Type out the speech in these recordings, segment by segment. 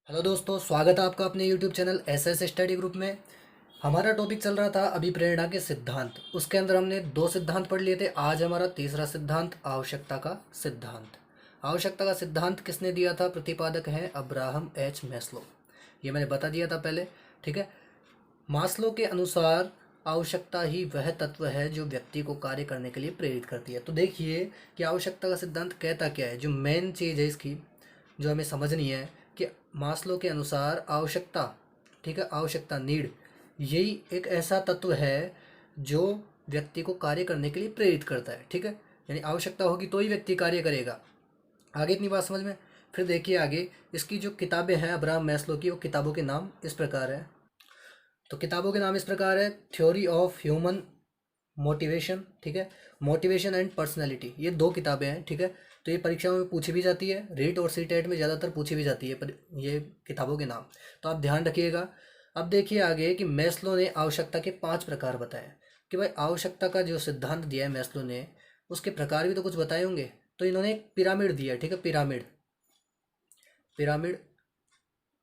Hello दोस्तों, स्वागत है आपका अपने YouTube channel S study group में। हमारा टॉपिक चल रहा था अभिप्रेरणा के सिद्धांत। उसके अंदर हमने दो सिद्धांत पढ़ लिए थे। आज हमारा तीसरा सिद्धांत आवश्यकता का सिद्धांत। आवश्यकता का सिद्धांत किसने दिया था? प्रतिपादक हैं अब्राहम एच मैस्लो। ये मैंने बता दिया था पहले, ठीक है। मास्लो के अनुसार आवश्यकता ही वह तत्व है जो व्यक्ति को कार्य करने के लिए प्रेरित करती है। तो देखिए कि आवश्यकता का सिद्धांत कहता क्या है। जो मेन चीज़ है इसकी, जो हमें समझनी है कि मास्लो के अनुसार आवश्यकता, ठीक है, आवश्यकता नीड, यही एक ऐसा तत्व है जो व्यक्ति को कार्य करने के लिए प्रेरित करता है, ठीक है। यानी आवश्यकता होगी तो ही व्यक्ति कार्य करेगा। आगे इतनी बात समझ में। फिर देखिए आगे इसकी जो किताबें हैं अब्राहम मैस्लो की, वो किताबों के नाम इस प्रकार है। तो किताबों के नाम इस प्रकार है। थ्योरी ऑफ ह्यूमन मोटिवेशन, ठीक है, मोटिवेशन एंड पर्सनैलिटी, ये दो किताबें हैं, ठीक है। तो ये परीक्षाओं में पूछी भी जाती है, रीट और सी टेट में ज़्यादातर पूछी भी जाती है पर ये किताबों के नाम, तो आप ध्यान रखिएगा। अब देखिए आगे कि मैस्लो ने आवश्यकता के 5 प्रकार बताए। कि भाई आवश्यकता का जो सिद्धांत दिया है मैस्लो ने, उसके प्रकार भी तो कुछ बताए होंगे। तो इन्होंने एक पिरामिड दिया, ठीक है, पिरामिड, पिरामिड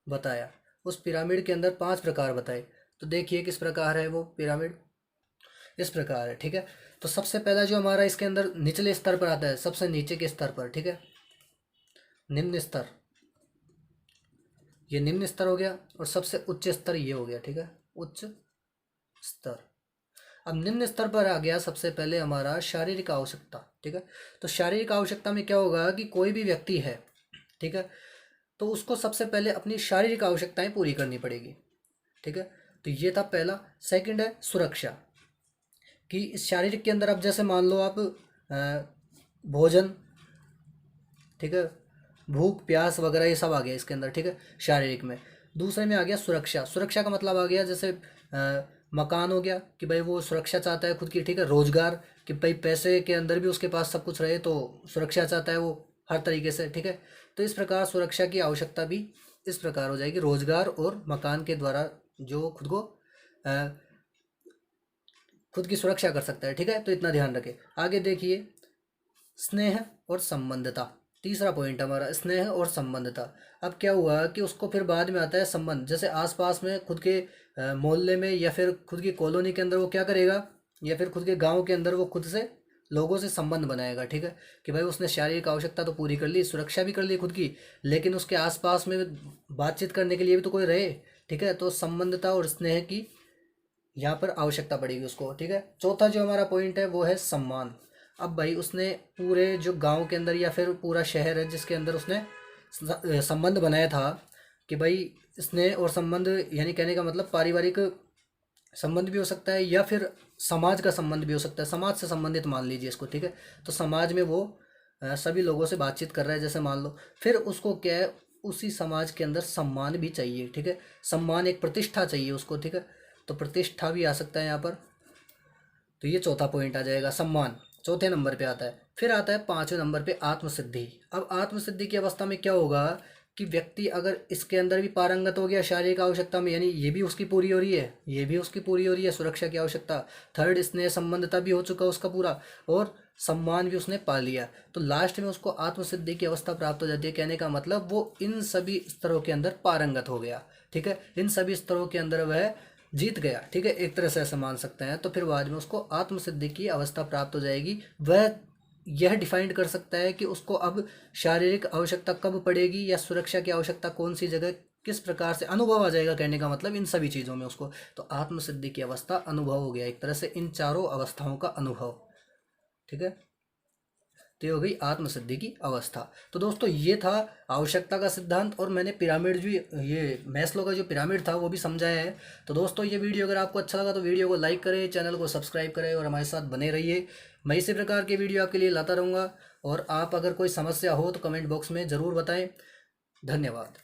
बताया। उस पिरामिड के अंदर 5 प्रकार बताए। तो देखिए किस प्रकार है वो पिरामिड, इस प्रकार है, ठीक है। तो सबसे पहला जो हमारा इसके अंदर निचले स्तर पर आता है, सबसे नीचे के स्तर पर, ठीक है, निम्न स्तर, ये निम्न स्तर हो गया। और सबसे उच्च स्तर ये हो गया, ठीक है, उच्च स्तर। अब निम्न स्तर पर आ गया सबसे पहले हमारा शारीरिक आवश्यकता, ठीक है। तो शारीरिक आवश्यकता में क्या होगा कि कोई भी व्यक्ति है, ठीक है, तो उसको सबसे पहले अपनी शारीरिक आवश्यकताएं पूरी करनी पड़ेगी, ठीक है। तो ये था पहला। सेकंड है सुरक्षा, कि इस शारीरिक के अंदर अब जैसे मान लो आप भोजन, ठीक है, भूख प्यास वगैरह ये सब आ गया इसके अंदर, ठीक है, शारीरिक में। दूसरे में आ गया सुरक्षा। सुरक्षा का मतलब आ गया जैसे मकान हो गया, कि भाई वो सुरक्षा चाहता है खुद की, ठीक है। रोजगार, कि भाई पैसे के अंदर भी उसके पास सब कुछ रहे, तो सुरक्षा चाहता है वो हर तरीके से, ठीक है। तो इस प्रकार सुरक्षा की आवश्यकता भी इस प्रकार हो जाएगी, रोजगार और मकान के द्वारा जो खुद को अ, खुद की सुरक्षा कर सकता है, ठीक है। तो इतना ध्यान रखें। आगे देखिए स्नेह और संबंधता, तीसरा पॉइंट हमारा स्नेह और संबंधता। अब क्या हुआ कि उसको फिर बाद में आता है संबंध। जैसे आसपास में खुद के मोहल्ले में या फिर खुद की कॉलोनी के अंदर वो क्या करेगा, या फिर खुद के गांव के अंदर वो खुद से लोगों से संबंध बनाएगा, ठीक है। कि भाई उसने शारीरिक आवश्यकता तो पूरी कर ली, सुरक्षा भी कर ली खुद की, लेकिन उसके आसपास में बातचीत करने के लिए भी तो कोई रहे, ठीक है। तो संबंधता और स्नेह की यहाँ पर आवश्यकता पड़ेगी उसको, ठीक है। चौथा जो हमारा पॉइंट है वो है सम्मान। अब भाई उसने पूरे जो गांव के अंदर या फिर पूरा शहर है जिसके अंदर उसने संबंध बनाया था, कि भाई स्नेह और संबंध, यानी कहने का मतलब पारिवारिक संबंध भी हो सकता है या फिर समाज का संबंध भी हो सकता है, समाज से संबंधित मान लीजिए इसको, ठीक है। तो समाज में वो सभी लोगों से बातचीत कर रहा है जैसे मान लो। फिर उसको क्या है, उसी समाज के अंदर सम्मान भी चाहिए, ठीक है। सम्मान, एक प्रतिष्ठा चाहिए उसको, ठीक है। तो प्रतिष्ठा भी आ सकता है यहाँ पर। तो ये चौथा पॉइंट आ जाएगा, सम्मान चौथे नंबर पे आता है। फिर आता है 5वें नंबर पे आत्मसिद्धि। अब आत्मसिद्धि की अवस्था में क्या होगा कि व्यक्ति अगर इसके अंदर भी पारंगत हो गया शारीरिक आवश्यकता में, यानी ये भी उसकी पूरी हो रही है, ये भी उसकी पूरी हो रही है सुरक्षा की आवश्यकता, थर्ड स्नेह संबंधता भी हो चुका उसका पूरा, और सम्मान भी उसने पा लिया, तो लास्ट में उसको आत्मसिद्धि की अवस्था प्राप्त हो जाती है। कहने का मतलब वो इन सभी स्तरों के अंदर पारंगत हो गया, ठीक है। इन सभी स्तरों के अंदर वह जीत गया, ठीक है, एक तरह से ऐसा मान सकते हैं। तो फिर बाद में उसको आत्मसिद्धि की अवस्था प्राप्त हो जाएगी। वह यह डिफाइंड कर सकता है कि उसको अब शारीरिक आवश्यकता कब पड़ेगी या सुरक्षा की आवश्यकता कौन सी जगह किस प्रकार से अनुभव आ जाएगा, कहने का मतलब इन सभी चीज़ों में उसको। तो आत्मसिद्धि की अवस्था अनुभव हो गया एक तरह से, इन चारों अवस्थाओं का अनुभव, ठीक है। तो ये हो गई आत्मसिद्धि की अवस्था। तो दोस्तों ये था आवश्यकता का सिद्धांत, और मैंने पिरामिड भी, ये मैस्लो का जो पिरामिड था वो भी समझाया है। तो दोस्तों ये वीडियो अगर आपको अच्छा लगा तो वीडियो को लाइक करें, चैनल को सब्सक्राइब करें और हमारे साथ बने रहिए। मैं इसी प्रकार के वीडियो आपके लिए लाता रहूँगा। और आप अगर कोई समस्या हो तो कमेंट बॉक्स में ज़रूर बताएं। धन्यवाद।